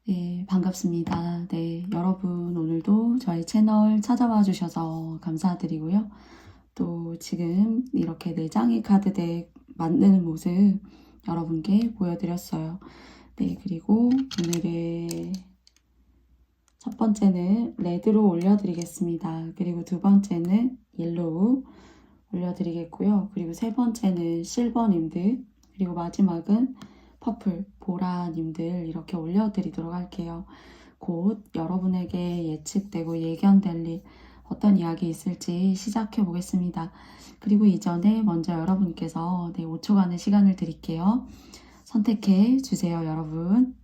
네, 반갑습니다. 네, 여러분 오늘도 저희 채널 찾아와 주셔서 감사드리고요. 또 지금 이렇게 내장의 카드덱 만드는 모습 여러분께 보여드렸어요. 네, 그리고 오늘의 첫 번째는 레드로 올려드리겠습니다. 그리고 두 번째는 옐로우 올려드리겠고요. 그리고 세 번째는 실버님들, 그리고 마지막은 퍼플, 보라님들 이렇게 올려드리도록 할게요. 곧 여러분에게 예측되고 예견될 일, 어떤 이야기 있을지 시작해 보겠습니다. 그리고 이전에 먼저 여러분께서 5초간의 시간을 드릴게요. 선택해 주세요, 여러분.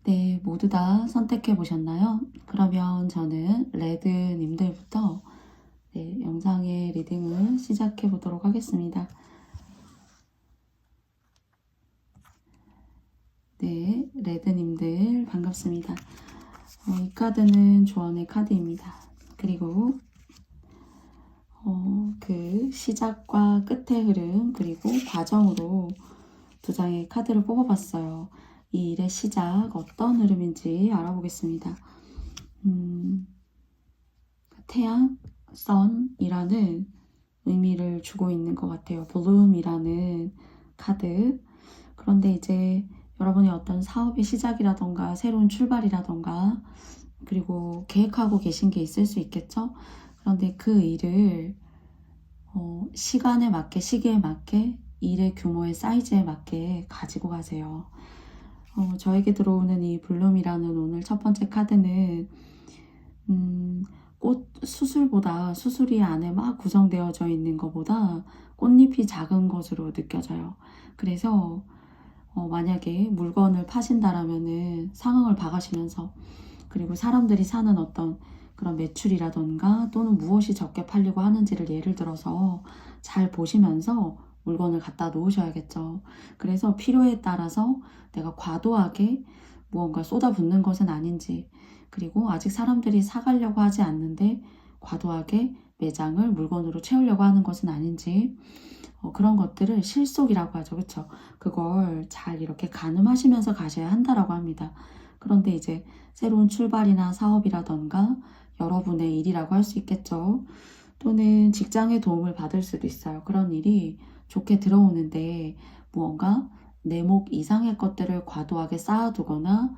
네, 모두 다 선택해 보셨나요? 그러면 저는 레드님들부터 영상의 리딩을 시작해 보도록 하겠습니다. 네, 레드님들 반갑습니다. 이 카드는 조언의 카드입니다. 그리고 그 시작과 끝의 흐름 그리고 과정으로 두 장의 카드를 뽑아봤어요. 이 일의 시작 어떤 흐름인지 알아보겠습니다. 태양, 선이라는 의미를 주고 있는 것 같아요. 블룸이라는 카드. 그런데 이제 여러분의 어떤 사업의 시작이라던가 새로운 출발이라던가 그리고 계획하고 계신 게 있을 수 있겠죠. 그런데 그 일을 시간에 맞게, 시기에 맞게, 일의 규모의 사이즈에 맞게 가지고 가세요. 저에게 들어오는 이 블룸이라는 오늘 첫 번째 카드는 꽃 수술보다 수술이 안에 막 구성되어져 있는 것보다 꽃잎이 작은 것으로 느껴져요. 그래서 만약에 물건을 파신다라면은 상황을 봐가시면서 그리고 사람들이 사는 어떤 그런 매출이라던가 또는 무엇이 적게 팔리고 하는지를 예를 들어서 잘 보시면서 물건을 갖다 놓으셔야겠죠. 그래서 필요에 따라서 내가 과도하게 무언가 쏟아붓는 것은 아닌지 그리고 아직 사람들이 사가려고 하지 않는데 과도하게 매장을 물건으로 채우려고 하는 것은 아닌지 그런 것들을 실속이라고 하죠. 그렇죠? 그걸 잘 이렇게 가늠하시면서 가셔야 한다라고 합니다. 그런데 이제 새로운 출발이나 사업이라던가 여러분의 일이라고 할 수 있겠죠. 또는 직장의 도움을 받을 수도 있어요. 그런 일이 좋게 들어오는데 무언가 내목 이상의 것들을 과도하게 쌓아두거나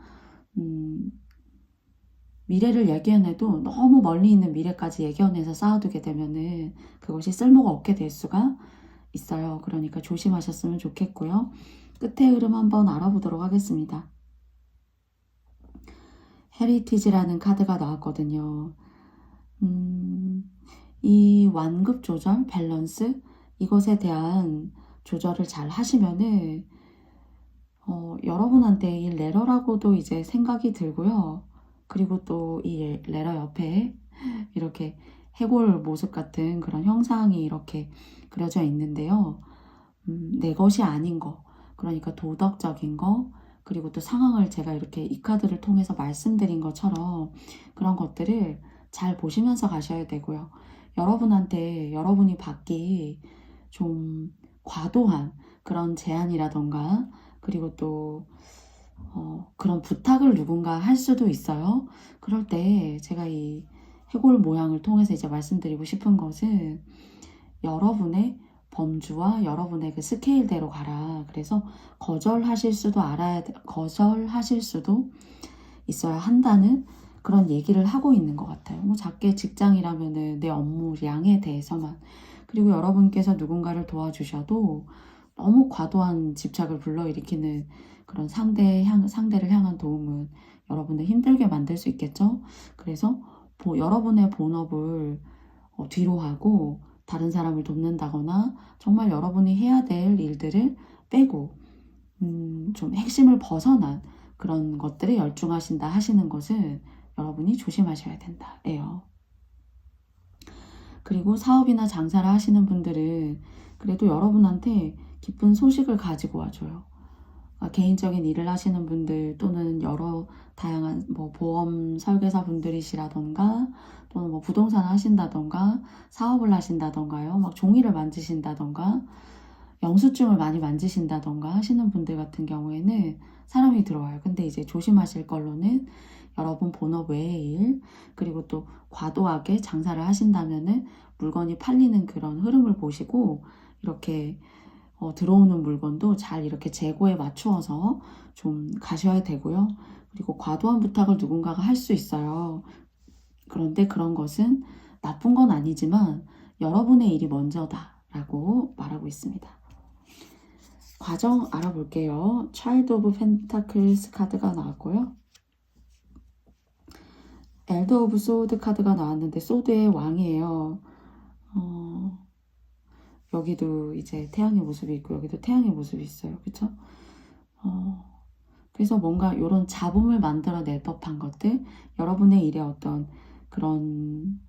미래를 예견해도 너무 멀리 있는 미래까지 예견해서 쌓아두게 되면은 그것이 쓸모가 없게 될 수가 있어요. 그러니까 조심하셨으면 좋겠고요. 끝의 흐름 한번 알아보도록 하겠습니다. 헤리티지라는 카드가 나왔거든요. 이 완급 조절, 밸런스 이것에 대한 조절을 잘 하시면은 여러분한테 이 레러라고도 이제 생각이 들고요. 그리고 또 이 레러 옆에 이렇게 해골 모습 같은 그런 형상이 이렇게 그려져 있는데요. 내 것이 아닌 거, 그러니까 도덕적인 거, 그리고 또 상황을 제가 이렇게 이 카드를 통해서 말씀드린 것처럼 그런 것들을 잘 보시면서 가셔야 되고요. 여러분한테 여러분이 받기 좀 과도한 그런 제안이라던가 그리고 또 그런 부탁을 누군가 할 수도 있어요. 그럴 때 제가 이 해골 모양을 통해서 이제 말씀드리고 싶은 것은 여러분의 범주와 여러분의 그 스케일대로 가라. 그래서 거절하실 수도 있어야 한다는 그런 얘기를 하고 있는 것 같아요. 뭐 작게 직장이라면은 내 업무량에 대해서만. 그리고 여러분께서 누군가를 도와주셔도 너무 과도한 집착을 불러일으키는 그런 상대를 향한 도움은 여러분을 힘들게 만들 수 있겠죠. 그래서 여러분의 본업을 뒤로 하고 다른 사람을 돕는다거나 정말 여러분이 해야 될 일들을 빼고 좀 핵심을 벗어난 그런 것들에 열중하신다 하시는 것은 여러분이 조심하셔야 된다예요. 그리고 사업이나 장사를 하시는 분들은 그래도 여러분한테 기쁜 소식을 가지고 와줘요. 개인적인 일을 하시는 분들 또는 여러 다양한 뭐 보험 설계사 분들이시라던가 또는 뭐 부동산을 하신다던가 사업을 하신다던가요. 막 종이를 만지신다던가 영수증을 많이 만지신다던가 하시는 분들 같은 경우에는 사람이 들어와요. 근데 이제 조심하실 걸로는 여러분 본업 외의 일, 그리고 또 과도하게 장사를 하신다면은 물건이 팔리는 그런 흐름을 보시고 이렇게 들어오는 물건도 잘 이렇게 재고에 맞추어서 좀 가셔야 되고요. 그리고 과도한 부탁을 누군가가 할 수 있어요. 그런데 그런 것은 나쁜 건 아니지만 여러분의 일이 먼저다라고 말하고 있습니다. 과정 알아볼게요. Child of Pentacles 카드가 나왔고요. Elder of Swords 카드가 나왔는데 소드의 왕이에요. 여기도 이제 태양의 모습이 있고 여기도 태양의 모습이 있어요. 그쵸? 그래서 뭔가 이런 잡음을 만들어낼 법한 것들, 여러분의 일에 어떤 그런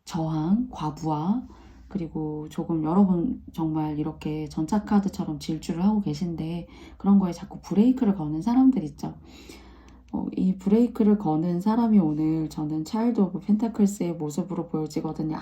저항, 과부하, 그리고 조금 여러분 정말 이렇게 전차카드처럼 질주를 하고 계신데 그런 거에 자꾸 브레이크를 거는 사람들 있죠. 이 브레이크를 거는 사람이 오늘 저는 차일드 오브 펜타클스의 모습으로 보여지거든요.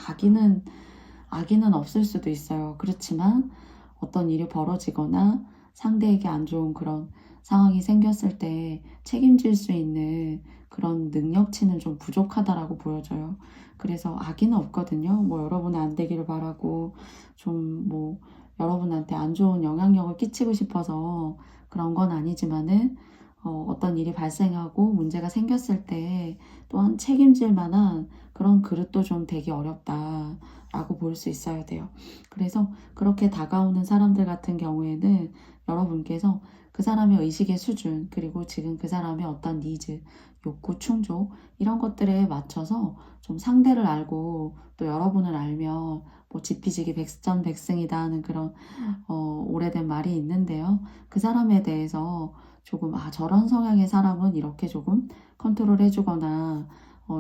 악의는 없을 수도 있어요. 그렇지만 어떤 일이 벌어지거나 상대에게 안 좋은 그런 상황이 생겼을 때 책임질 수 있는 그런 능력치는 좀 부족하다라고 보여져요. 그래서 악의는 없거든요. 뭐 여러분은 안 되기를 바라고 좀 뭐 여러분한테 안 좋은 영향력을 끼치고 싶어서 그런 건 아니지만은 어떤 일이 발생하고 문제가 생겼을 때 또한 책임질 만한 그런 그릇도 좀 되기 어렵다라고 볼 수 있어야 돼요. 그래서 그렇게 다가오는 사람들 같은 경우에는 여러분께서 그 사람의 의식의 수준, 그리고 지금 그 사람의 어떤 니즈, 욕구, 충족 이런 것들에 맞춰서 좀 상대를 알고 또 여러분을 알면 뭐 지피지기 백전백승이다 하는 그런 오래된 말이 있는데요. 그 사람에 대해서 조금 저런 성향의 사람은 이렇게 조금 컨트롤 해주거나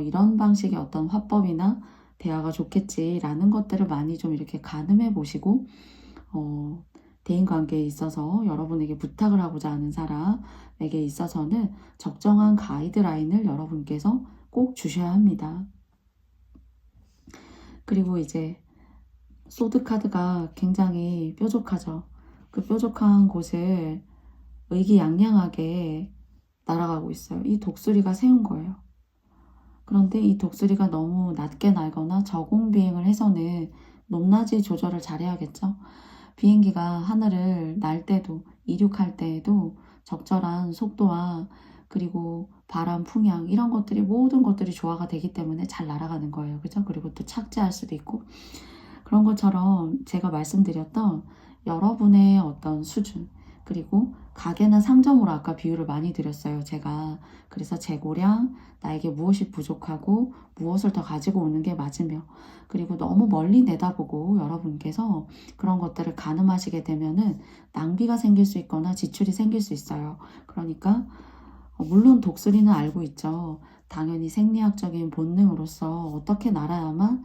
이런 방식의 어떤 화법이나 대화가 좋겠지라는 것들을 많이 좀 이렇게 가늠해 보시고 대인관계에 있어서 여러분에게 부탁을 하고자 하는 사람에게 있어서는 적정한 가이드라인을 여러분께서 꼭 주셔야 합니다. 그리고 이제 소드 카드가 굉장히 뾰족하죠. 그 뾰족한 곳을 의기양양하게 날아가고 있어요. 이 독수리가 세운 거예요. 그런데 이 독수리가 너무 낮게 날거나 저공 비행을 해서는 높낮이 조절을 잘해야겠죠. 비행기가 하늘을 날 때도 이륙할 때에도 적절한 속도와 그리고 바람, 풍향 이런 것들이 모든 것들이 조화가 되기 때문에 잘 날아가는 거예요. 그죠? 그리고 또 착지할 수도 있고 그런 것처럼 제가 말씀드렸던 여러분의 어떤 수준 그리고 가게나 상점으로 아까 비유를 많이 드렸어요. 제가 그래서 재고량, 나에게 무엇이 부족하고 무엇을 더 가지고 오는 게 맞으며 그리고 너무 멀리 내다보고 여러분께서 그런 것들을 가늠하시게 되면은 낭비가 생길 수 있거나 지출이 생길 수 있어요. 그러니까 물론 독수리는 알고 있죠. 당연히 생리학적인 본능으로서 어떻게 날아야만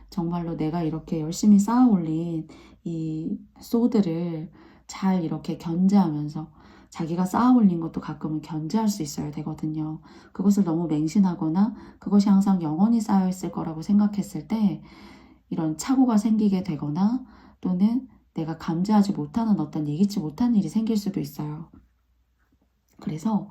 정말로 내가 이렇게 열심히 쌓아 올린 이 소드를 잘 이렇게 견제하면서 자기가 쌓아 올린 것도 가끔은 견제할 수 있어야 되거든요. 그것을 너무 맹신하거나 그것이 항상 영원히 쌓여 있을 거라고 생각했을 때 이런 착오가 생기게 되거나 또는 내가 감지하지 못하는 어떤 예기치 못한 일이 생길 수도 있어요. 그래서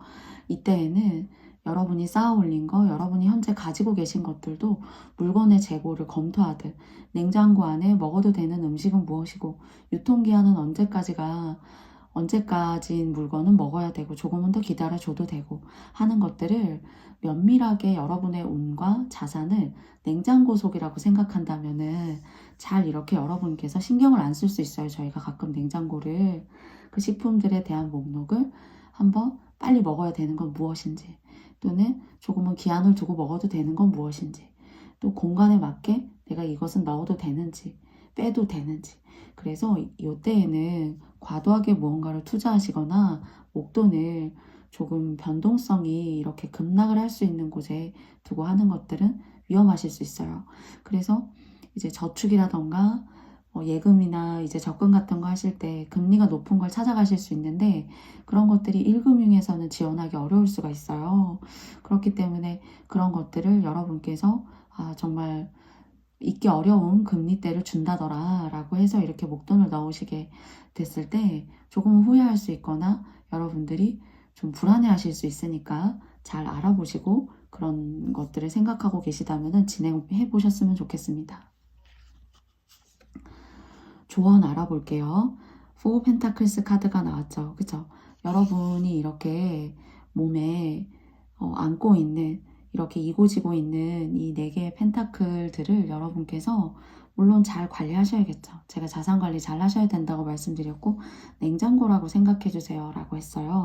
이때에는 여러분이 쌓아 올린 거, 여러분이 현재 가지고 계신 것들도 물건의 재고를 검토하듯 냉장고 안에 먹어도 되는 음식은 무엇이고 유통기한은 언제까지인 물건은 먹어야 되고 조금은 더 기다려줘도 되고 하는 것들을 면밀하게 여러분의 운과 자산을 냉장고 속이라고 생각한다면은 잘 이렇게 여러분께서 신경을 안 쓸 수 있어요. 저희가 가끔 냉장고를 그 식품들에 대한 목록을 한번 빨리 먹어야 되는 건 무엇인지 또는 조금은 기한을 두고 먹어도 되는 건 무엇인지 또 공간에 맞게 내가 이것은 넣어도 되는지 빼도 되는지. 그래서 이때에는 과도하게 무언가를 투자하시거나 목돈을 조금 변동성이 이렇게 급락을 할 수 있는 곳에 두고 하는 것들은 위험하실 수 있어요. 그래서 이제 저축이라던가 예금이나 이제 적금 같은 거 하실 때 금리가 높은 걸 찾아가실 수 있는데 그런 것들이 1금융에서는 지원하기 어려울 수가 있어요. 그렇기 때문에 그런 것들을 여러분께서 정말 잊기 어려운 금리대를 준다더라 라고 해서 이렇게 목돈을 넣으시게 됐을 때 조금 후회할 수 있거나 여러분들이 좀 불안해 하실 수 있으니까 잘 알아보시고 그런 것들을 생각하고 계시다면 진행해 보셨으면 좋겠습니다. 조언 알아볼게요. 4 펜타클스 카드가 나왔죠. 그쵸? 여러분이 이렇게 몸에 안고 있는 이렇게 이고지고 있는 이 4개의 펜타클들을 여러분께서 물론 잘 관리하셔야겠죠. 제가 자산 관리 잘 하셔야 된다고 말씀드렸고 냉장고라고 생각해 주세요 라고 했어요.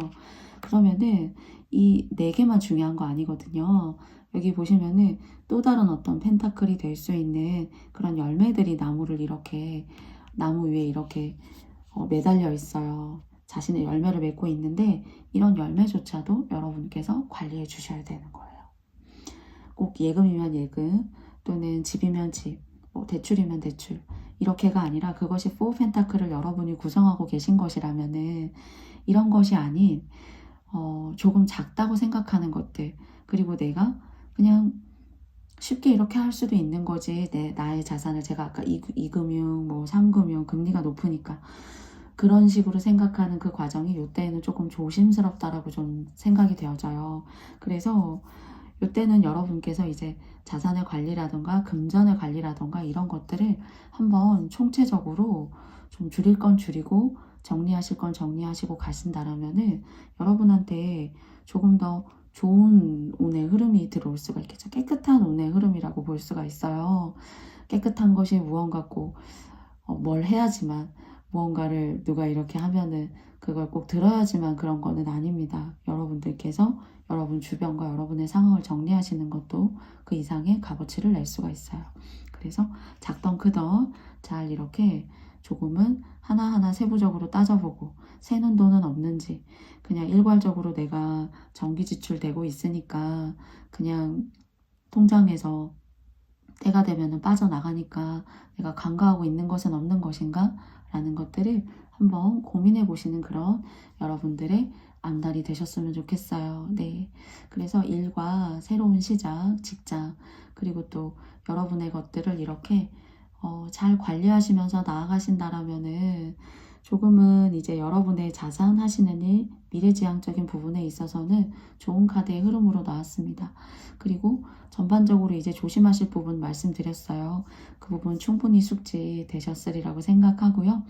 그러면은 이 4개만 중요한 거 아니거든요. 여기 보시면은 또 다른 어떤 펜타클이 될 수 있는 그런 열매들이 나무 위에 이렇게 매달려 있어요. 자신의 열매를 맺고 있는데 이런 열매조차도 여러분께서 관리해 주셔야 되는 거예요. 꼭 예금이면 예금 또는 집이면 집, 대출이면 대출 이렇게가 아니라 그것이 4 펜타클을 여러분이 구성하고 계신 것이라면은 이런 것이 아닌 조금 작다고 생각하는 것들 그리고 내가 그냥 쉽게 이렇게 할 수도 있는 거지. 나의 자산을 제가 아까 2금융, 3금융 금리가 높으니까 그런 식으로 생각하는 그 과정이 이때는 조금 조심스럽다라고 좀 생각이 되어져요. 그래서 이때는 여러분께서 이제 자산의 관리라던가 금전의 관리라던가 이런 것들을 한번 총체적으로 좀 줄일 건 줄이고 정리하실 건 정리하시고 가신다라면은 여러분한테 조금 더 좋은 운의 흐름이 들어올 수가 있겠죠. 깨끗한 운의 흐름이라고 볼 수가 있어요. 깨끗한 것이 무언가고 뭘 해야지만 무언가를 누가 이렇게 하면은 그걸 꼭 들어야지만 그런 거는 아닙니다. 여러분들께서 여러분 주변과 여러분의 상황을 정리하시는 것도 그 이상의 값어치를 낼 수가 있어요. 그래서 작던 크던 잘 이렇게 조금은 하나하나 세부적으로 따져보고 새는 돈은 없는지 그냥 일괄적으로 내가 정기 지출되고 있으니까 그냥 통장에서 때가 되면 빠져나가니까 내가 간과하고 있는 것은 없는 것인가? 라는 것들을 한번 고민해 보시는 그런 여러분들의 앞날이 되셨으면 좋겠어요. 네. 그래서 일과 새로운 시작, 직장, 그리고 또 여러분의 것들을 이렇게 잘 관리하시면서 나아가신다라면은 조금은 이제 여러분의 자산 하시는 일, 미래지향적인 부분에 있어서는 좋은 카드의 흐름으로 나왔습니다. 그리고 전반적으로 이제 조심하실 부분 말씀드렸어요. 그 부분 충분히 숙지되셨으리라고 생각하고요.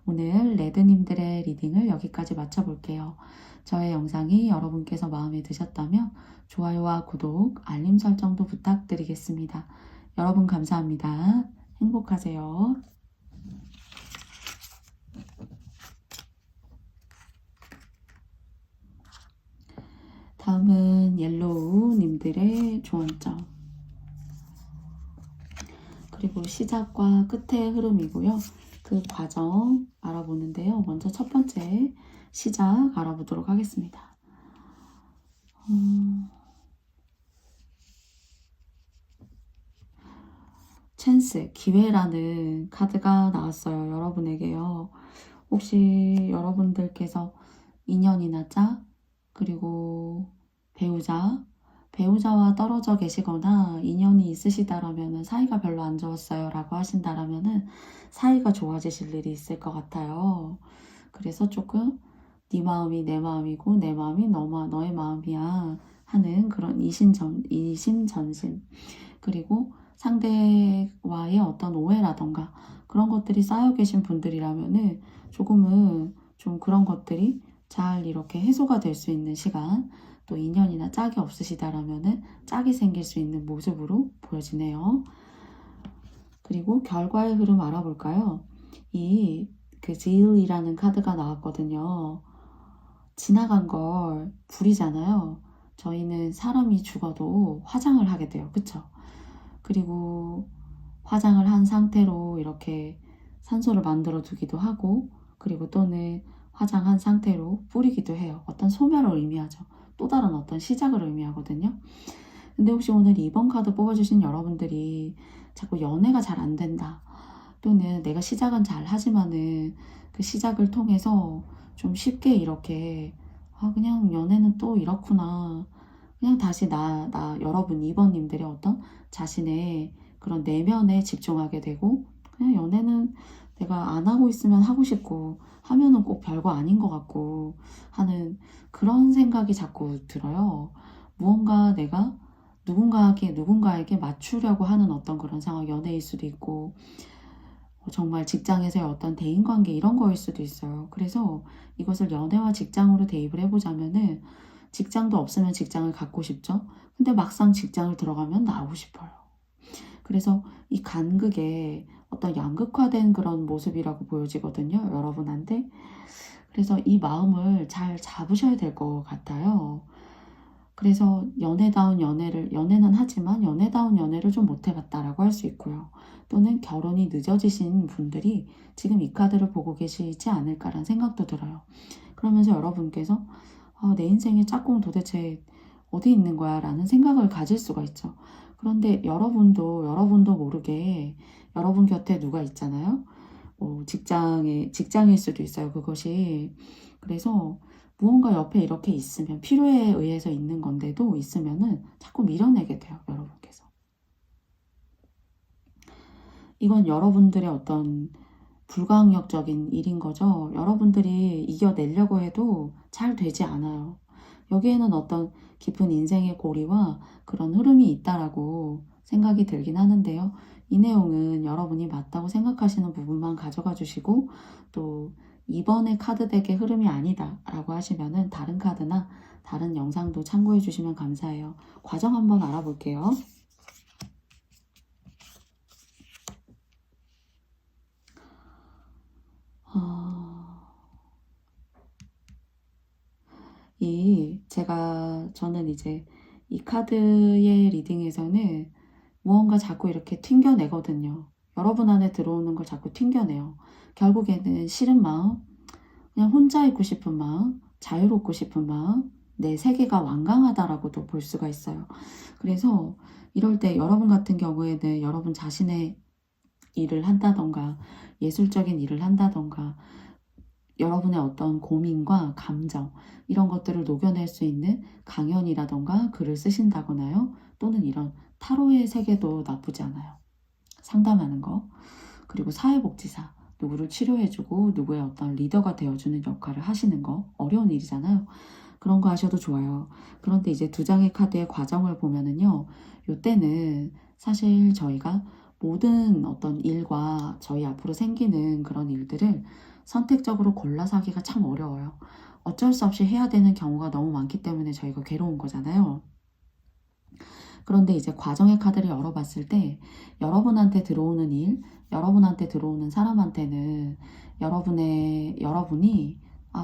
오늘 레드님들의 리딩을 여기까지 마쳐볼게요. 저의 영상이 여러분께서 마음에 드셨다면 좋아요와 구독, 알림 설정도 부탁드리겠습니다. 여러분 감사합니다. 행복하세요. 다음은 옐로우님들의 조언점 그리고 시작과 끝의 흐름이고요. 그 과정 알아보는데요. 먼저 첫 번째 시작 알아보도록 하겠습니다. 찬스, 기회라는 카드가 나왔어요. 여러분에게요. 혹시 여러분들께서 인연이나 짝, 그리고 배우자와 떨어져 계시거나 인연이 있으시다라면 사이가 별로 안 좋았어요 라고 하신다라면 사이가 좋아지실 일이 있을 것 같아요. 그래서 조금 네 마음이 내 마음이고 내 마음이 너의 마음이야 하는 그런 이심전심 그리고 상대와의 어떤 오해라던가 그런 것들이 쌓여 계신 분들이라면은 조금은 좀 그런 것들이 잘 이렇게 해소가 될 수 있는 시간 또 인연이나 짝이 없으시다라면은 짝이 생길 수 있는 모습으로 보여지네요. 그리고 결과의 흐름 알아볼까요? 그 제일이라는 카드가 나왔거든요. 지나간 걸 부리잖아요. 저희는 사람이 죽어도 화장을 하게 돼요. 그쵸? 그리고 화장을 한 상태로 이렇게 산소를 만들어 두기도 하고, 그리고 또는 화장한 상태로 뿌리기도 해요. 어떤 소멸을 의미하죠. 또 다른 어떤 시작을 의미하거든요. 근데 혹시 오늘 2번 카드 뽑아주신 여러분들이 자꾸 연애가 잘 안 된다, 또는 내가 시작은 잘 하지만은 그 시작을 통해서 좀 쉽게 이렇게 그냥 연애는 또 이렇구나, 그냥 다시 여러분 2번님들의 어떤 자신의 그런 내면에 집중하게 되고, 그냥 연애는 내가 안 하고 있으면 하고 싶고 하면은 꼭 별거 아닌 것 같고 하는 그런 생각이 자꾸 들어요. 무언가 내가 누군가에게 맞추려고 하는 어떤 그런 상황, 연애일 수도 있고 정말 직장에서의 어떤 대인관계 이런 거일 수도 있어요. 그래서 이것을 연애와 직장으로 대입을 해보자면은, 직장도 없으면 직장을 갖고 싶죠. 근데 막상 직장을 들어가면 나오고 싶어요. 그래서 이 간극의 어떤 양극화된 그런 모습이라고 보여지거든요, 여러분한테. 그래서 이 마음을 잘 잡으셔야 될 것 같아요. 그래서 연애는 하지만 연애다운 연애를 좀 못 해봤다라고 할 수 있고요. 또는 결혼이 늦어지신 분들이 지금 이 카드를 보고 계시지 않을까라는 생각도 들어요. 그러면서 여러분께서 내 인생의 짝꿍 도대체 어디 있는 거야? 라는 생각을 가질 수가 있죠. 그런데 여러분도 모르게 여러분 곁에 누가 있잖아요. 직장일 수도 있어요, 그것이. 그래서 무언가 옆에 이렇게 있으면, 필요에 의해서 있는 건데도 있으면은 자꾸 밀어내게 돼요, 여러분께서. 이건 여러분들의 어떤 불가항력적인 일인 거죠. 여러분들이 이겨내려고 해도 잘 되지 않아요. 여기에는 어떤 깊은 인생의 고리와 그런 흐름이 있다라고 생각이 들긴 하는데요. 이 내용은 여러분이 맞다고 생각하시는 부분만 가져가 주시고, 또 이번의 카드덱의 흐름이 아니다 라고 하시면은 다른 카드나 다른 영상도 참고해 주시면 감사해요. 과정 한번 알아볼게요. 저는 이제 이 카드의 리딩에서는 무언가 자꾸 이렇게 튕겨내거든요. 여러분 안에 들어오는 걸 자꾸 튕겨내요. 결국에는 싫은 마음, 그냥 혼자 있고 싶은 마음, 자유롭고 싶은 마음, 내 세계가 완강하다라고도 볼 수가 있어요. 그래서 이럴 때 여러분 같은 경우에는 여러분 자신의 일을 한다던가, 예술적인 일을 한다던가, 여러분의 어떤 고민과 감정 이런 것들을 녹여낼 수 있는 강연이라던가 글을 쓰신다거나요. 또는 이런 타로의 세계도 나쁘지 않아요. 상담하는 거. 그리고 사회복지사, 누구를 치료해주고 누구의 어떤 리더가 되어주는 역할을 하시는 거, 어려운 일이잖아요. 그런 거 하셔도 좋아요. 그런데 이제 두 장의 카드의 과정을 보면은요, 요때는 사실 저희가 모든 어떤 일과 저희 앞으로 생기는 그런 일들을 선택적으로 골라서 하기가 참 어려워요. 어쩔 수 없이 해야 되는 경우가 너무 많기 때문에 저희가 괴로운 거잖아요. 그런데 이제 과정의 카드를 열어봤을 때 여러분한테 들어오는 일, 여러분한테 들어오는 사람한테는 여러분이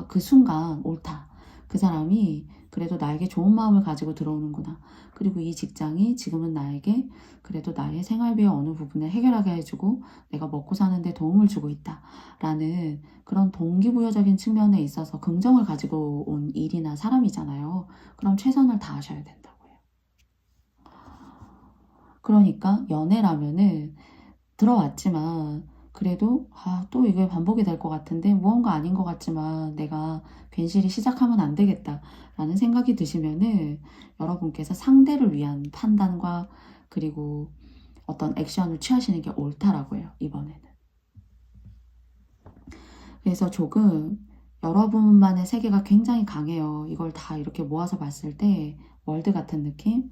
그 순간 옳다. 그 사람이 그래도 나에게 좋은 마음을 가지고 들어오는구나. 그리고 이 직장이 지금은 나에게 그래도 나의 생활비의 어느 부분을 해결하게 해주고 내가 먹고 사는데 도움을 주고 있다. 라는 그런 동기부여적인 측면에 있어서 긍정을 가지고 온 일이나 사람이잖아요. 그럼 최선을 다하셔야 된다고요. 그러니까 연애라면은 들어왔지만 그래도 또 이게 반복이 될 것 같은데 무언가 아닌 것 같지만 내가 괜시리 시작하면 안 되겠다 라는 생각이 드시면은 여러분께서 상대를 위한 판단과 그리고 어떤 액션을 취하시는 게 옳다라고 해요, 이번에는. 그래서 조금 여러분만의 세계가 굉장히 강해요. 이걸 다 이렇게 모아서 봤을 때 월드 같은 느낌?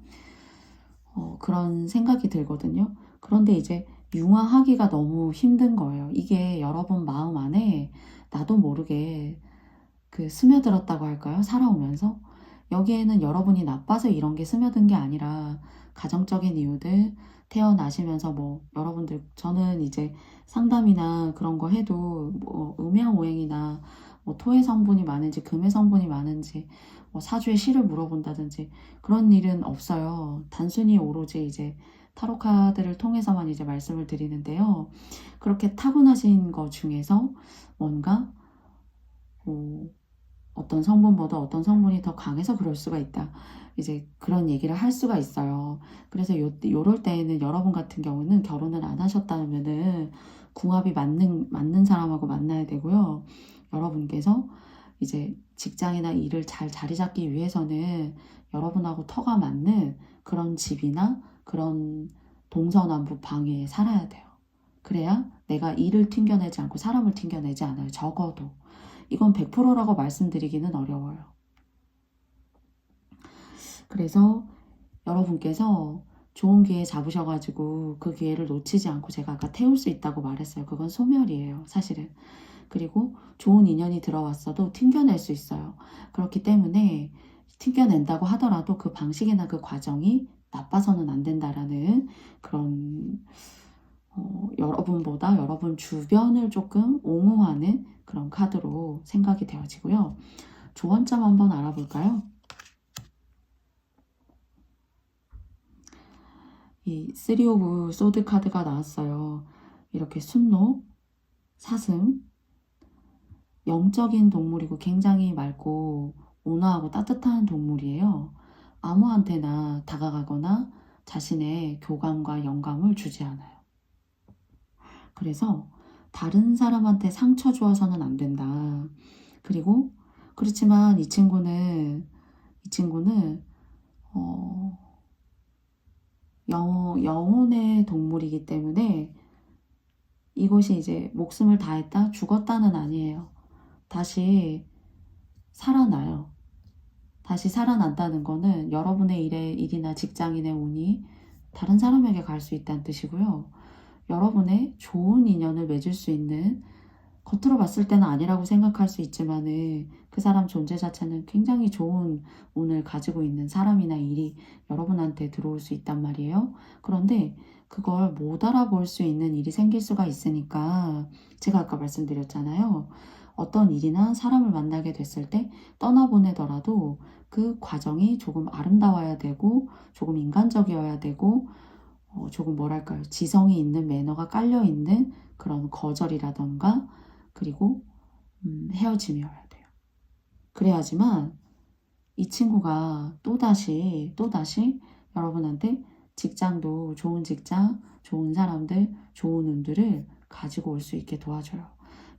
그런 생각이 들거든요. 그런데 이제 융화하기가 너무 힘든 거예요. 이게 여러분 마음 안에 나도 모르게 스며들었다고 할까요? 살아오면서. 여기에는 여러분이 나빠서 이런 게 스며든 게 아니라 가정적인 이유들, 태어나시면서 여러분들, 저는 이제 상담이나 그런 거 해도 음양오행이나 토의 성분이 많은지 금의 성분이 많은지 사주의 실을 물어본다든지 그런 일은 없어요. 단순히 오로지 이제 타로 카드를 통해서만 이제 말씀을 드리는데요. 그렇게 타고나신 것 중에서 뭔가 어떤 성분보다 어떤 성분이 더 강해서 그럴 수가 있다. 이제 그런 얘기를 할 수가 있어요. 그래서 요럴 때에는 여러분 같은 경우는 결혼을 안 하셨다면은 궁합이 맞는 사람하고 만나야 되고요. 여러분께서 이제 직장이나 일을 잘 자리 잡기 위해서는 여러분하고 터가 맞는 그런 집이나 그런 동서남북 방에 살아야 돼요. 그래야 내가 일을 튕겨내지 않고 사람을 튕겨내지 않아요. 적어도. 이건 100%라고 말씀드리기는 어려워요. 그래서 여러분께서 좋은 기회 잡으셔가지고 그 기회를 놓치지 않고 제가 아까 태울 수 있다고 말했어요. 그건 소멸이에요, 사실은. 그리고 좋은 인연이 들어왔어도 튕겨낼 수 있어요. 그렇기 때문에 튕겨낸다고 하더라도 그 방식이나 그 과정이 나빠서는 안 된다라는 그런 여러분보다 여러분 주변을 조금 옹호하는 그런 카드로 생각이 되어지고요. 조언점 한번 알아볼까요? 이 쓰리 오브 소드 카드가 나왔어요. 이렇게 순록, 사슴, 영적인 동물이고 굉장히 맑고 온화하고 따뜻한 동물이에요. 아무한테나 다가가거나 자신의 교감과 영감을 주지 않아요. 그래서 다른 사람한테 상처 주어서는 안 된다. 그리고 그렇지만 이 친구는 영혼의 동물이기 때문에 이것이 이제 목숨을 다했다 죽었다는 아니에요. 다시 살아나요. 다시 살아난다는 거는 여러분의 일이나 직장인의 운이 다른 사람에게 갈 수 있다는 뜻이고요. 여러분의 좋은 인연을 맺을 수 있는, 겉으로 봤을 때는 아니라고 생각할 수 있지만은 그 사람 존재 자체는 굉장히 좋은 운을 가지고 있는 사람이나 일이 여러분한테 들어올 수 있단 말이에요. 그런데 그걸 못 알아볼 수 있는 일이 생길 수가 있으니까 제가 아까 말씀드렸잖아요. 어떤 일이나 사람을 만나게 됐을 때 떠나보내더라도 그 과정이 조금 아름다워야 되고 조금 인간적이어야 되고 조금 뭐랄까요, 지성이 있는 매너가 깔려있는 그런 거절이라던가 그리고 헤어짐이어야 돼요. 그래야지만 이 친구가 또다시 여러분한테 직장도 좋은 직장, 좋은 사람들, 좋은 운들을 가지고 올 수 있게 도와줘요.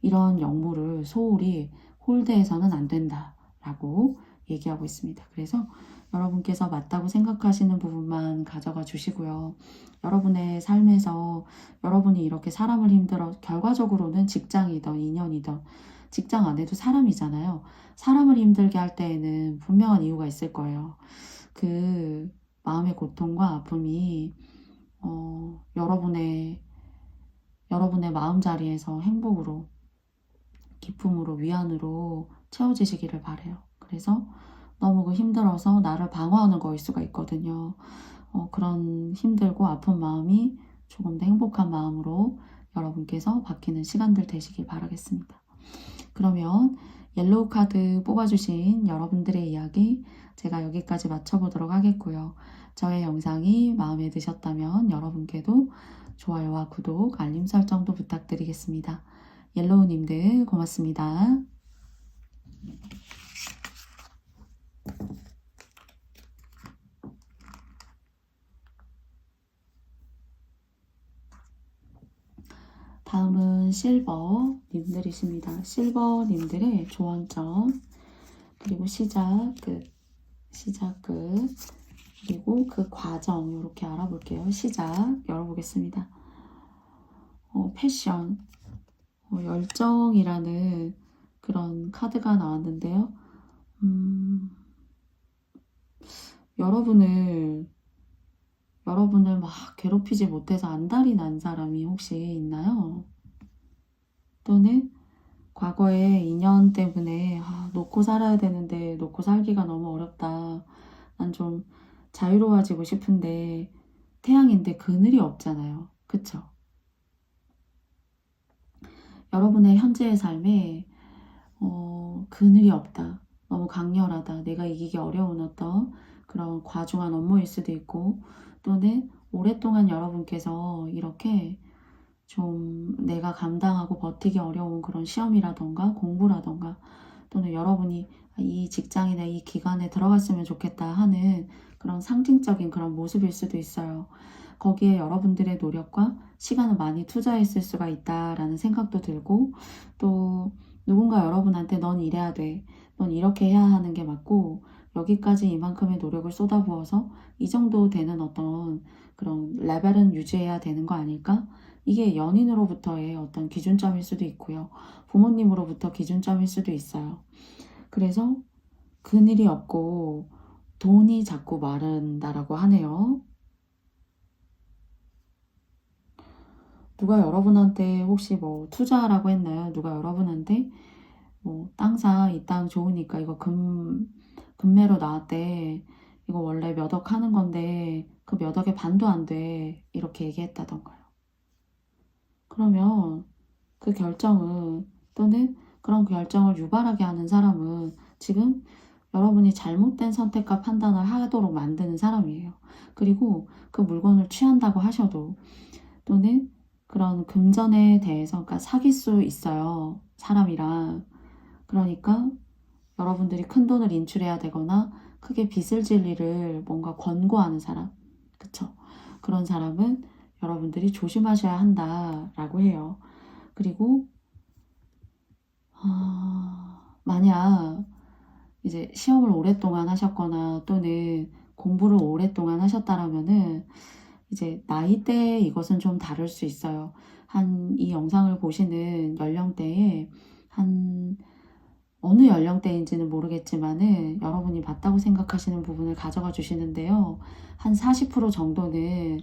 이런 역물을 소홀히 홀대해서는 안 된다라고 얘기하고 있습니다. 그래서 여러분께서 맞다고 생각하시는 부분만 가져가 주시고요. 여러분의 삶에서 여러분이 이렇게 사람을 힘들어, 결과적으로는 직장이든 인연이든 직장 안에도 사람이잖아요. 사람을 힘들게 할 때에는 분명한 이유가 있을 거예요. 그 마음의 고통과 아픔이 여러분의 마음자리에서 행복으로, 기쁨으로, 위안으로 채워지시기를 바래요. 그래서 너무 힘들어서 나를 방어하는 거일 수가 있거든요. 그런 힘들고 아픈 마음이 조금 더 행복한 마음으로 여러분께서 바뀌는 시간들 되시길 바라겠습니다. 그러면 옐로우 카드 뽑아주신 여러분들의 이야기 제가 여기까지 마쳐보도록 하겠고요. 저의 영상이 마음에 드셨다면 여러분께도 좋아요와 구독, 알림 설정도 부탁드리겠습니다. 옐로우님들 고맙습니다. 다음은 실버님들이십니다. 실버님들의 조언점, 그리고 시작, 끝, 그리고 그 과정 이렇게 알아볼게요. 시작 열어보겠습니다. 패션, 열정이라는 그런 카드가 나왔는데요. 여러분을 막 괴롭히지 못해서 안달이 난 사람이 혹시 있나요? 또는 과거에 인연 때문에 놓고 살아야 되는데 놓고 살기가 너무 어렵다. 난 좀 자유로워지고 싶은데 태양인데 그늘이 없잖아요. 그쵸? 여러분의 현재의 삶에 그늘이 없다. 너무 강렬하다. 내가 이기기 어려운 어떤 그런 과중한 업무일 수도 있고 또는 오랫동안 여러분께서 이렇게 좀 내가 감당하고 버티기 어려운 그런 시험이라던가 공부라던가 또는 여러분이 이 직장이나 이 기관에 들어갔으면 좋겠다 하는 그런 상징적인 그런 모습일 수도 있어요. 거기에 여러분들의 노력과 시간을 많이 투자했을 수가 있다라는 생각도 들고, 또 누군가 여러분한테 넌 이래야 돼, 넌 이렇게 해야 하는 게 맞고 여기까지 이만큼의 노력을 쏟아부어서 이 정도 되는 어떤 그런 레벨은 유지해야 되는 거 아닐까? 이게 연인으로부터의 어떤 기준점일 수도 있고요. 부모님으로부터 기준점일 수도 있어요. 그래서 그늘이 없고 돈이 자꾸 마른다라고 하네요. 누가 여러분한테 혹시 뭐 투자하라고 했나요? 누가 여러분한테 뭐 땅 사, 이 땅 좋으니까 이거 금매로 나왔대. 이거 원래 몇 억 하는 건데 그 몇 억의 반도 안 돼. 이렇게 얘기했다던가요. 그러면 그 결정은, 또는 그런 결정을 유발하게 하는 사람은 지금 여러분이 잘못된 선택과 판단을 하도록 만드는 사람이에요. 그리고 그 물건을 취한다고 하셔도, 또는 그런 금전에 대해서, 그러니까 사귈 수 있어요, 사람이랑. 그러니까 여러분들이 큰 돈을 인출해야 되거나 크게 빚을 질 일을 뭔가 권고하는 사람, 그쵸? 그런 사람은 여러분들이 조심하셔야 한다라고 해요. 그리고 만약 이제 시험을 오랫동안 하셨거나 또는 공부를 오랫동안 하셨다라면은 이제 나이대에 이것은 좀 다를 수 있어요. 이 영상을 보시는 연령대에 한 어느 연령대인지는 모르겠지만은 여러분이 맞다고 생각하시는 부분을 가져가 주시는데요. 한 40% 정도는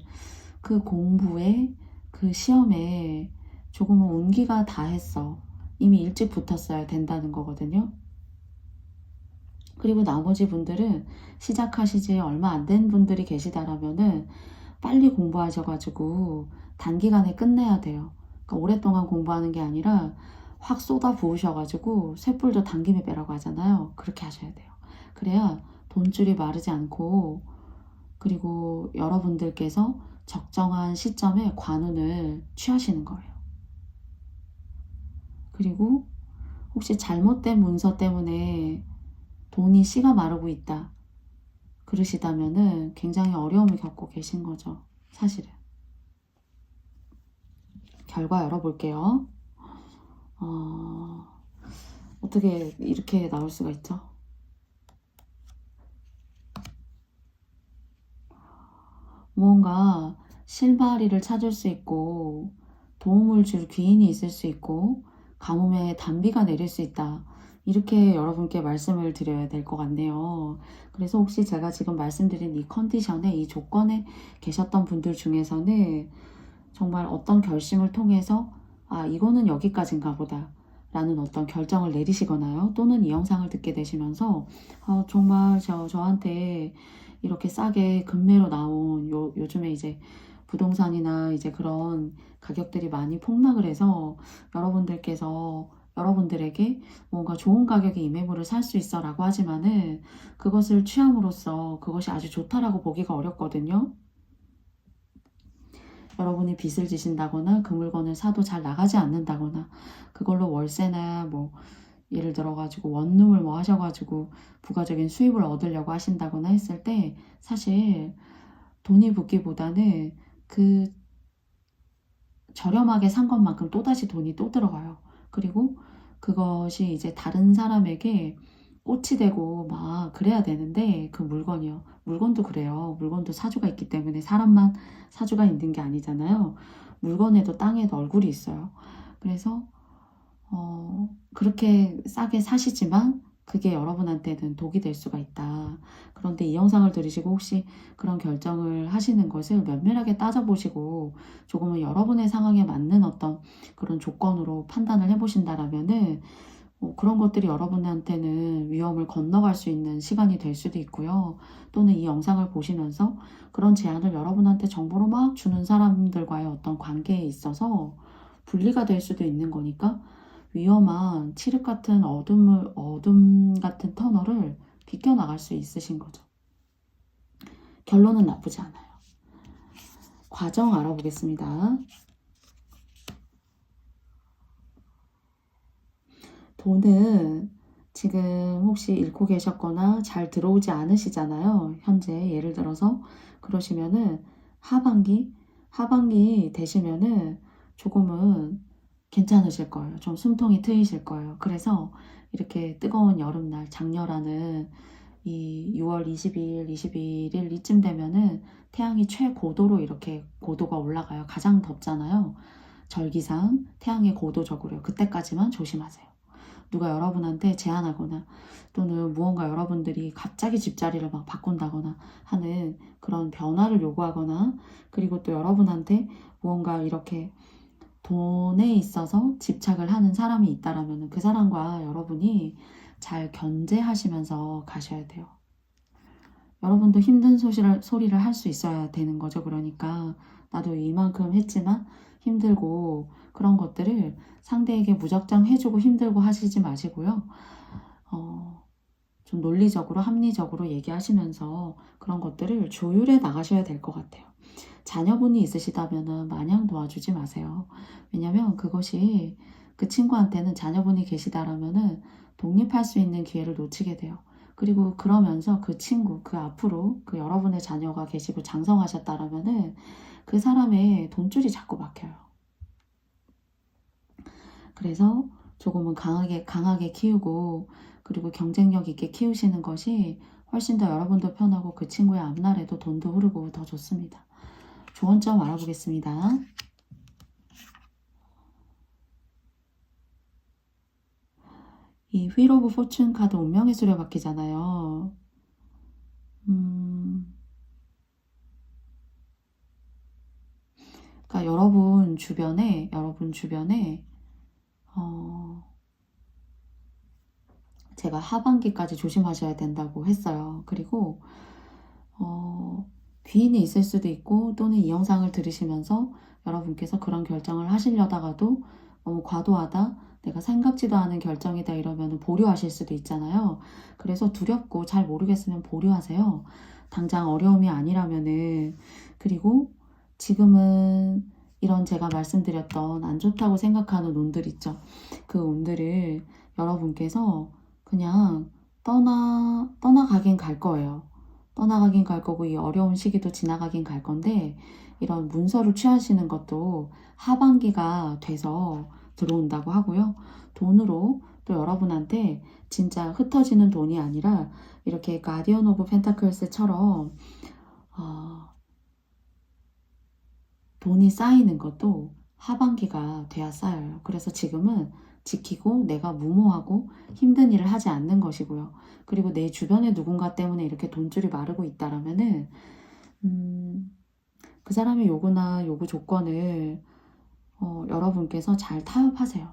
그 공부에, 그 시험에 조금은 온기가 다했어. 이미 일찍 붙었어야 된다는 거거든요. 그리고 나머지 분들은 시작하시지 얼마 안 된 분들이 계시다라면은 빨리 공부하셔가지고 단기간에 끝내야 돼요. 그러니까 오랫동안 공부하는 게 아니라 확 쏟아 부으셔가지고 쇳불도 당김에 빼라고 하잖아요. 그렇게 하셔야 돼요. 그래야 돈줄이 마르지 않고, 그리고 여러분들께서 적정한 시점에 관운을 취하시는 거예요. 그리고 혹시 잘못된 문서 때문에 돈이 씨가 마르고 있다 그러시다면은 굉장히 어려움을 겪고 계신 거죠, 사실은. 결과 열어볼게요. 어떻게 이렇게 나올 수가 있죠? 무언가 실마리를 찾을 수 있고 도움을 줄 귀인이 있을 수 있고 가뭄에 단비가 내릴 수 있다. 이렇게 여러분께 말씀을 드려야 될 것 같네요. 그래서 혹시 제가 지금 말씀드린 이 컨디션에, 이 조건에 계셨던 분들 중에서는 정말 어떤 결심을 통해서 이거는 여기까지인가 보다 라는 어떤 결정을 내리시거나요. 또는 이 영상을 듣게 되시면서 정말 저한테 이렇게 싸게 금매로 나온 요즘에 이제 부동산이나 이제 그런 가격들이 많이 폭락을 해서 여러분들에게 뭔가 좋은 가격에 이 매물을 살 수 있어 라고 하지만은 그것을 취함으로써 그것이 아주 좋다라고 보기가 어렵거든요. 여러분이 빚을 지신다거나 그 물건을 사도 잘 나가지 않는다거나 그걸로 월세나 뭐 예를 들어가지고 원룸을 뭐 하셔가지고 부가적인 수입을 얻으려고 하신다거나 했을 때 사실 돈이 붙기보다는 그 저렴하게 산 것만큼 또다시 돈이 또 들어가요. 그리고 그것이 이제 다른 사람에게 꽃이 되고 막 그래야 되는데 그 물건이요. 물건도 그래요. 물건도 사주가 있기 때문에 사람만 사주가 있는 게 아니잖아요. 물건에도 땅에도 얼굴이 있어요. 그래서 그렇게 싸게 사시지만 그게 여러분한테는 독이 될 수가 있다. 그런데 이 영상을 들으시고 혹시 그런 결정을 하시는 것을 면밀하게 따져보시고 조금은 여러분의 상황에 맞는 어떤 그런 조건으로 판단을 해보신다라면은 그런 것들이 여러분한테는 위험을 건너갈 수 있는 시간이 될 수도 있고요. 또는 이 영상을 보시면서 그런 제안을 여러분한테 정보로 막 주는 사람들과의 어떤 관계에 있어서 분리가 될 수도 있는 거니까 위험한 칠흑 같은 어둠 같은 터널을 비껴나갈 수 있으신 거죠. 결론은 나쁘지 않아요. 과정 알아보겠습니다. 돈은 지금 혹시 잃고 계셨거나 잘 들어오지 않으시잖아요. 현재 예를 들어서 그러시면은 하반기 되시면은 조금은 괜찮으실 거예요. 좀 숨통이 트이실 거예요. 그래서 이렇게 뜨거운 여름날 장렬하는 이 6월 22일, 21일 이쯤 되면은 태양이 최고도로 이렇게 고도가 올라가요. 가장 덥잖아요. 절기상 태양의 고도적으로요. 그때까지만 조심하세요. 누가 여러분한테 제안하거나 또는 무언가 여러분들이 갑자기 집자리를 막 바꾼다거나 하는 그런 변화를 요구하거나 그리고 또 여러분한테 무언가 이렇게 돈에 있어서 집착을 하는 사람이 있다라면 그 사람과 여러분이 잘 견제하시면서 가셔야 돼요. 여러분도 힘든 소리를 할 수 있어야 되는 거죠. 그러니까 나도 이만큼 했지만 힘들고 그런 것들을 상대에게 무작정 해주고 힘들고 하시지 마시고요. 좀 논리적으로 합리적으로 얘기하시면서 그런 것들을 조율해 나가셔야 될 것 같아요. 자녀분이 있으시다면 마냥 도와주지 마세요. 왜냐면 그것이 그 친구한테는 자녀분이 계시다라면 독립할 수 있는 기회를 놓치게 돼요. 그리고 그러면서 그 친구, 그 앞으로 그 여러분의 자녀가 계시고 장성하셨다라면 그 사람의 돈줄이 자꾸 막혀요. 그래서 조금은 강하게 키우고 그리고 경쟁력 있게 키우시는 것이 훨씬 더 여러분도 편하고 그 친구의 앞날에도 돈도 흐르고 더 좋습니다. 좋은 점 알아보겠습니다. 이 휠 오브 포춘 카드 운명의 수레바퀴잖아요. 그러니까 여러분 주변에 제가 하반기까지 조심하셔야 된다고 했어요. 그리고 귀인이 있을 수도 있고 또는 이 영상을 들으시면서 여러분께서 그런 결정을 하시려다가도 너무 과도하다, 내가 생각지도 않은 결정이다 이러면 보류하실 수도 있잖아요. 그래서 두렵고 잘 모르겠으면 보류하세요. 당장 어려움이 아니라면은. 그리고 지금은 이런 제가 말씀드렸던 안 좋다고 생각하는 운들 있죠. 그 운들을 여러분께서 그냥 떠나가긴 갈 거예요. 떠나가긴 갈 거고 이 어려운 시기도 지나가긴 갈 건데 이런 문서를 취하시는 것도 하반기가 돼서 들어온다고 하고요. 돈으로 또 여러분한테 진짜 흩어지는 돈이 아니라 이렇게 가디언 오브 펜타클스처럼 돈이 쌓이는 것도 하반기가 돼야 쌓여요. 그래서 지금은 지키고 내가 무모하고 힘든 일을 하지 않는 것이고요. 그리고 내 주변에 누군가 때문에 이렇게 돈줄이 마르고 있다라면은 그 사람의 요구나 요구 조건을 여러분께서 잘 타협하세요.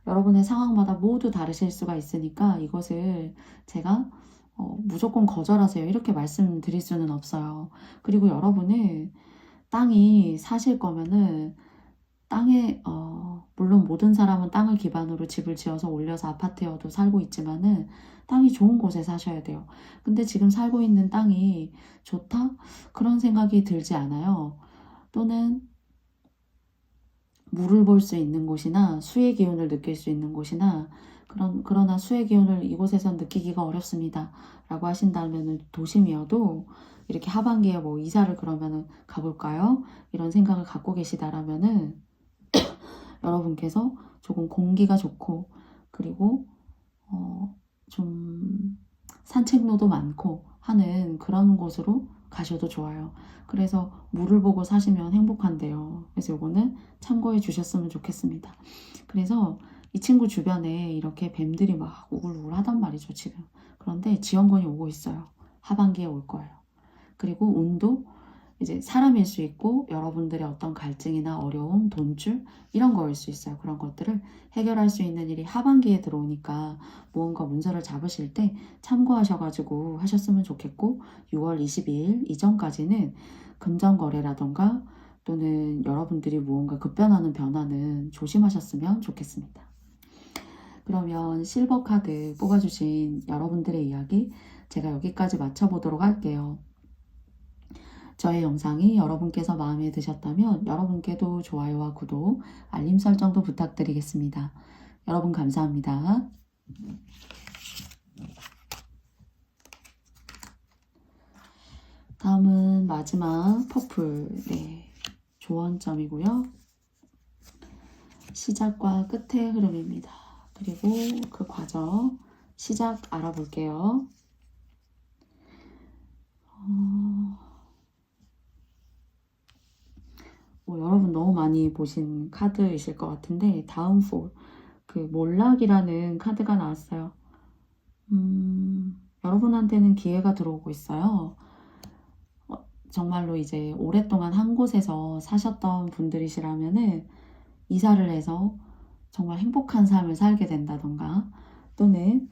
여러분의 상황마다 모두 다르실 수가 있으니까 이것을 제가 무조건 거절하세요 이렇게 말씀드릴 수는 없어요. 그리고 여러분은 땅이 사실 거면은 땅에 물론 모든 사람은 땅을 기반으로 집을 지어서 올려서 아파트여도 살고 있지만은 땅이 좋은 곳에 사셔야 돼요. 근데 지금 살고 있는 땅이 좋다? 그런 생각이 들지 않아요. 또는 물을 볼 수 있는 곳이나 수의 기운을 느낄 수 있는 곳이나 그러나 수의 기운을 이곳에선 느끼기가 어렵습니다. 라고 하신다면 도심이어도 이렇게 하반기에 뭐 이사를 그러면은 가볼까요? 이런 생각을 갖고 계시다라면은 여러분께서 조금 공기가 좋고 그리고 좀 산책로도 많고 하는 그런 곳으로 가셔도 좋아요. 그래서 물을 보고 사시면 행복한데요. 그래서 요거는 참고해 주셨으면 좋겠습니다. 그래서 이 친구 주변에 이렇게 뱀들이 막 우글우글 하단 말이죠, 지금. 그런데 지원군이 오고 있어요. 하반기에 올 거예요. 그리고 운도 이제 사람일 수 있고 여러분들의 어떤 갈증이나 어려움, 돈줄 이런 거일 수 있어요. 그런 것들을 해결할 수 있는 일이 하반기에 들어오니까 무언가 문서를 잡으실 때 참고하셔가지고 하셨으면 좋겠고 6월 22일 이전까지는 금전거래라던가 또는 여러분들이 무언가 급변하는 변화는 조심하셨으면 좋겠습니다. 그러면 실버 카드 뽑아주신 여러분들의 이야기 제가 여기까지 맞춰보도록 할게요. 저의 영상이 여러분께서 마음에 드셨다면 여러분께도 좋아요와 구독, 알림 설정도 부탁드리겠습니다. 여러분 감사합니다. 다음은 마지막 퍼플, 조언점이고요. 시작과 끝의 흐름입니다. 그리고 그 과정, 시작 알아볼게요. 여러분 너무 많이 보신 카드이실 것 같은데 다음 그 몰락이라는 카드가 나왔어요. 여러분한테는 기회가 들어오고 있어요. 정말로 이제 오랫동안 한 곳에서 사셨던 분들이시라면은 이사를 해서 정말 행복한 삶을 살게 된다던가 또는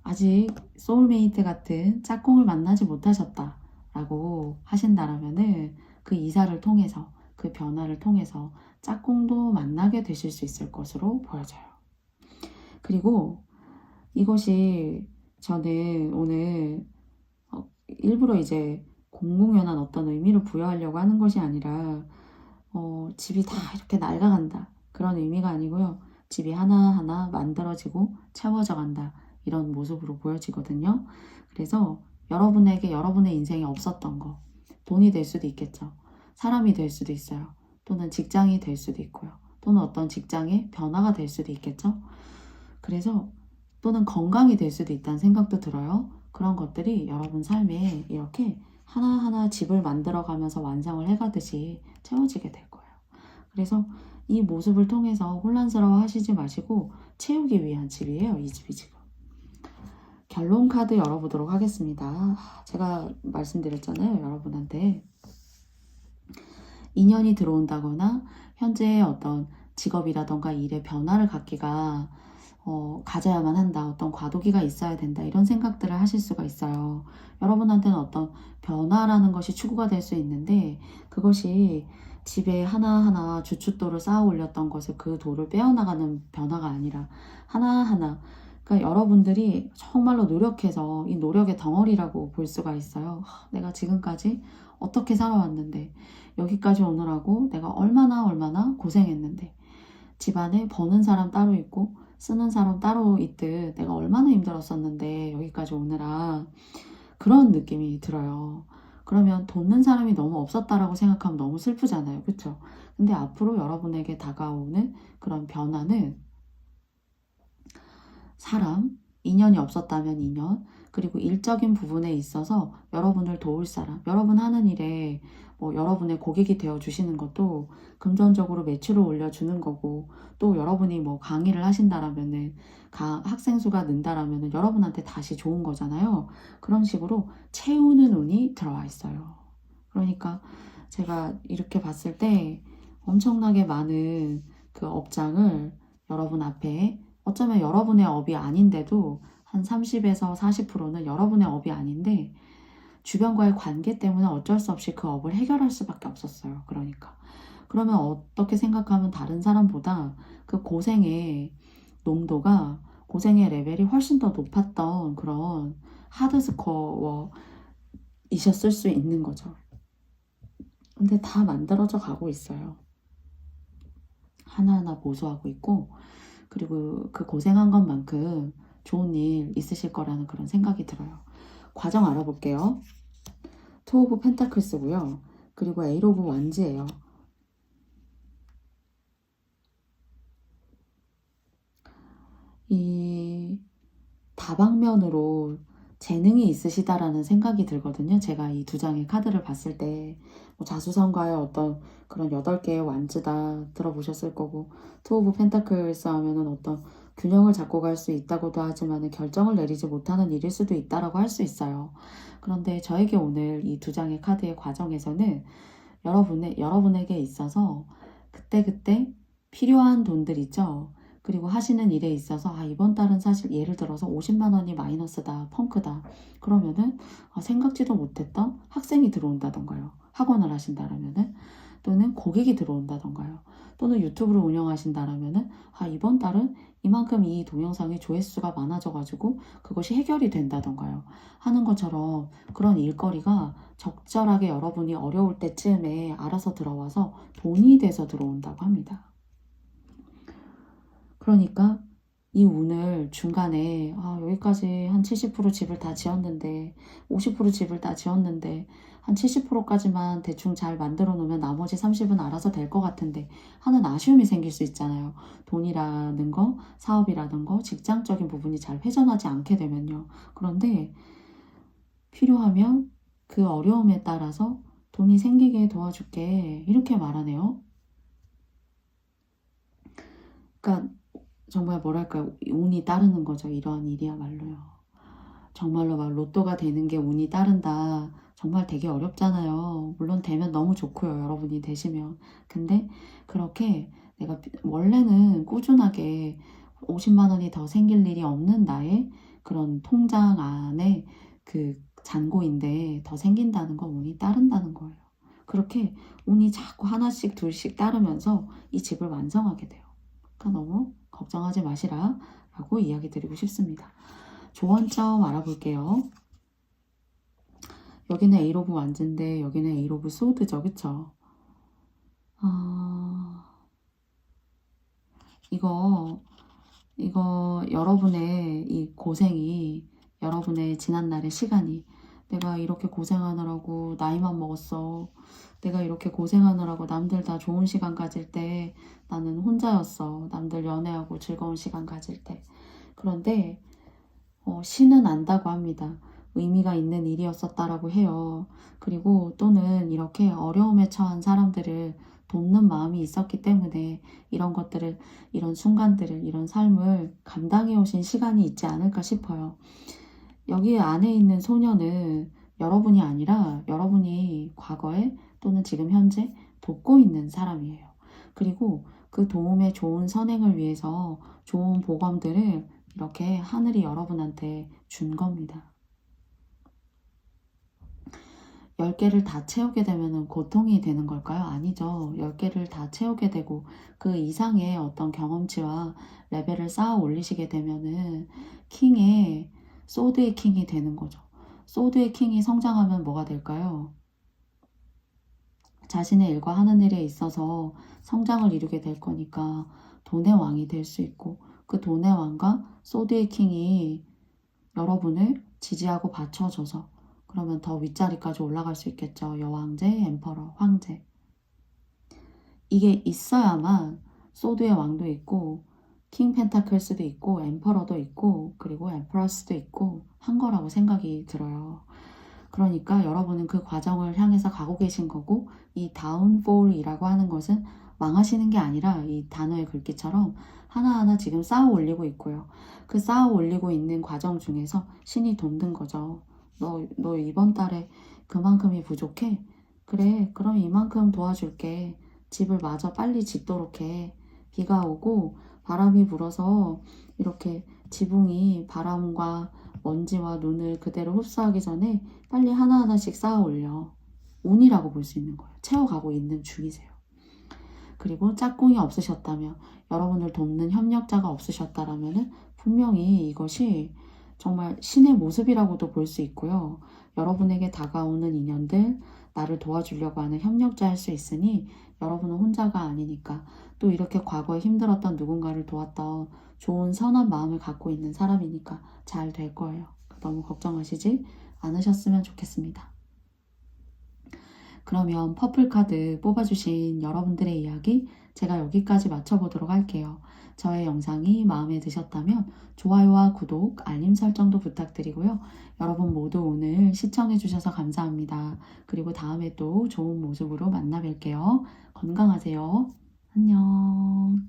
아직 소울메이트 같은 짝꿍을 만나지 못하셨다라고 하신다라면은 그 이사를 통해서 그 변화를 통해서 짝꿍도 만나게 되실 수 있을 것으로 보여져요. 그리고 이것이 저는 오늘 일부러 이제 공공연한 어떤 의미를 부여하려고 하는 것이 아니라 집이 다 이렇게 낡아간다 그런 의미가 아니고요. 집이 하나하나 만들어지고 채워져 간다 이런 모습으로 보여지거든요. 그래서 여러분에게 여러분의 인생에 없었던 거, 돈이 될 수도 있겠죠. 사람이 될 수도 있어요. 또는 직장이 될 수도 있고요. 또는 어떤 직장의 변화가 될 수도 있겠죠. 그래서 또는 건강이 될 수도 있다는 생각도 들어요. 그런 것들이 여러분 삶에 이렇게 하나하나 집을 만들어가면서 완성을 해가듯이 채워지게 될 거예요. 그래서 이 모습을 통해서 혼란스러워 하시지 마시고 채우기 위한 집이에요. 이 집이 지금. 결론 카드 열어보도록 하겠습니다. 제가 말씀드렸잖아요. 여러분한테. 인연이 들어온다거나 현재의 어떤 직업이라던가 일의 변화를 갖기가 가져야만 한다. 어떤 과도기가 있어야 된다. 이런 생각들을 하실 수가 있어요. 여러분한테는 어떤 변화라는 것이 추구가 될 수 있는데 그것이 집에 하나하나 주춧돌을 쌓아 올렸던 것을 그 돌을 빼어나가는 변화가 아니라 하나하나 그러니까 여러분들이 정말로 노력해서 이 노력의 덩어리라고 볼 수가 있어요. 내가 지금까지 어떻게 살아왔는데 여기까지 오느라고 내가 얼마나 고생했는데 집안에 버는 사람 따로 있고 쓰는 사람 따로 있듯 내가 얼마나 힘들었었는데 여기까지 오느라 그런 느낌이 들어요. 그러면 돕는 사람이 너무 없었다라고 생각하면 너무 슬프잖아요. 그렇죠? 근데 앞으로 여러분에게 다가오는 그런 변화는 사람, 인연이 없었다면 인연, 그리고 일적인 부분에 있어서 여러분을 도울 사람, 여러분 하는 일에 여러분의 고객이 되어 주시는 것도 금전적으로 매출을 올려주는 거고 또 여러분이 강의를 하신다라면은 학생 수가 는다라면은 여러분한테 다시 좋은 거잖아요. 그런 식으로 채우는 운이 들어와 있어요. 그러니까 제가 이렇게 봤을 때 엄청나게 많은 그 업장을 여러분 앞에 어쩌면 여러분의 업이 아닌데도 한 30에서 40%는 여러분의 업이 아닌데 주변과의 관계 때문에 어쩔 수 없이 그 업을 해결할 수밖에 없었어요. 그러니까 그러면 어떻게 생각하면 다른 사람보다 그 고생의 농도가 고생의 레벨이 훨씬 더 높았던 그런 하드스코어 이셨을 수 있는 거죠. 근데 다 만들어져 가고 있어요. 하나하나 보수하고 있고 그리고 그 고생한 것만큼 좋은 일 있으실 거라는 그런 생각이 들어요. 과정 알아볼게요. 투 오브 펜타클스고요. 그리고 에이트 오브 완즈예요. 이 다방면으로 재능이 있으시다라는 생각이 들거든요. 제가 이 두 장의 카드를 봤을 때 자수성가의 어떤 그런 8개의 완즈다 들어보셨을 거고 투 오브 펜타클스 하면은 어떤 균형을 잡고 갈 수 있다고도 하지만 결정을 내리지 못하는 일일 수도 있다라고 할 수 있어요. 그런데 저에게 오늘 이 두 장의 카드의 과정에서는 여러분에게 있어서 그때그때 필요한 돈들 있죠. 그리고 하시는 일에 있어서 이번 달은 사실 예를 들어서 50만 원이 마이너스다, 펑크다. 그러면은 생각지도 못했던 학생이 들어온다던가요. 학원을 하신다라면은 또는 고객이 들어온다던가요. 또는 유튜브를 운영하신다라면은 이번 달은 이만큼 이 동영상의 조회수가 많아져가지고 그것이 해결이 된다던가요. 하는 것처럼 그런 일거리가 적절하게 여러분이 어려울 때쯤에 알아서 들어와서 돈이 돼서 들어온다고 합니다. 그러니까 이 운을 중간에 여기까지 한 70% 집을 다 지었는데 50% 집을 다 지었는데 한 70%까지만 대충 잘 만들어 놓으면 나머지 30은 알아서 될 것 같은데 하는 아쉬움이 생길 수 있잖아요. 돈이라는 거, 사업이라는 거, 직장적인 부분이 잘 회전하지 않게 되면요. 그런데 필요하면 그 어려움에 따라서 돈이 생기게 도와줄게 이렇게 말하네요. 그러니까 정말 뭐랄까요, 운이 따르는 거죠. 이러한 일이야말로요. 정말로 막 로또가 되는 게 운이 따른다. 정말 되게 어렵잖아요. 물론 되면 너무 좋고요. 여러분이 되시면. 근데 그렇게 내가 원래는 꾸준하게 50만 원이 더 생길 일이 없는 나의 그런 통장 안에 그 잔고인데 더 생긴다는 건 운이 따른다는 거예요. 그렇게 운이 자꾸 하나씩 둘씩 따르면서 이 집을 완성하게 돼요. 그러니까 너무 걱정하지 마시라 라고 이야기 드리고 싶습니다. 조언점 알아볼게요. 여기는 에이로브 완즈인데 여기는 에이로브 소드죠. 그쵸? 이거 여러분의 이 고생이 여러분의 지난날의 시간이 내가 이렇게 고생하느라고 나이만 먹었어. 내가 이렇게 고생하느라고 남들 다 좋은 시간 가질 때 나는 혼자였어. 남들 연애하고 즐거운 시간 가질 때. 그런데 신은 안다고 합니다. 의미가 있는 일이었었다라고 해요. 그리고 또는 이렇게 어려움에 처한 사람들을 돕는 마음이 있었기 때문에 이런 것들을, 이런 순간들을, 이런 삶을 감당해 오신 시간이 있지 않을까 싶어요. 여기 안에 있는 소녀는 여러분이 아니라 여러분이 과거에 또는 지금 현재 돕고 있는 사람이에요. 그리고 그 도움의 좋은 선행을 위해서 좋은 보검들을 이렇게 하늘이 여러분한테 준 겁니다. 10개를 다 채우게 되면 고통이 되는 걸까요? 아니죠. 10개를 다 채우게 되고 그 이상의 어떤 경험치와 레벨을 쌓아 올리시게 되면은 소드의 킹이 되는 거죠. 소드의 킹이 성장하면 뭐가 될까요? 자신의 일과 하는 일에 있어서 성장을 이루게 될 거니까 돈의 왕이 될 수 있고 그 돈의 왕과 소드의 킹이 여러분을 지지하고 받쳐줘서 그러면 더 윗자리까지 올라갈 수 있겠죠. 여왕제, 엠퍼러, 황제. 이게 있어야만 소드의 왕도 있고 킹 펜타클스도 있고 엠퍼러도 있고 그리고 엠퍼러스도 있고 한 거라고 생각이 들어요. 그러니까 여러분은 그 과정을 향해서 가고 계신 거고 이 다운폴이라고 하는 것은 망하시는 게 아니라 이 단어의 글귀처럼 하나하나 지금 쌓아 올리고 있고요. 그 쌓아 올리고 있는 과정 중에서 신이 돕는 거죠. 너 이번 달에 그만큼이 부족해? 그래, 그럼 이만큼 도와줄게. 집을 마저 빨리 짓도록 해. 비가 오고 바람이 불어서 이렇게 지붕이 바람과 먼지와 눈을 그대로 흡수하기 전에 빨리 하나하나씩 쌓아 올려. 운이라고 볼 수 있는 거예요. 채워가고 있는 중이세요. 그리고 짝꿍이 없으셨다면, 여러분을 돕는 협력자가 없으셨다라면 분명히 이것이 정말 신의 모습이라고도 볼 수 있고요. 여러분에게 다가오는 인연들, 나를 도와주려고 하는 협력자일 수 있으니 여러분은 혼자가 아니니까 또 이렇게 과거에 힘들었던 누군가를 도왔던 좋은 선한 마음을 갖고 있는 사람이니까 잘 될 거예요. 너무 걱정하시지 않으셨으면 좋겠습니다. 그러면 퍼플 카드 뽑아주신 여러분들의 이야기 제가 여기까지 마쳐보도록 할게요. 저의 영상이 마음에 드셨다면 좋아요와 구독, 알림 설정도 부탁드리고요. 여러분 모두 오늘 시청해주셔서 감사합니다. 그리고 다음에 또 좋은 모습으로 만나 뵐게요. 건강하세요. 안녕.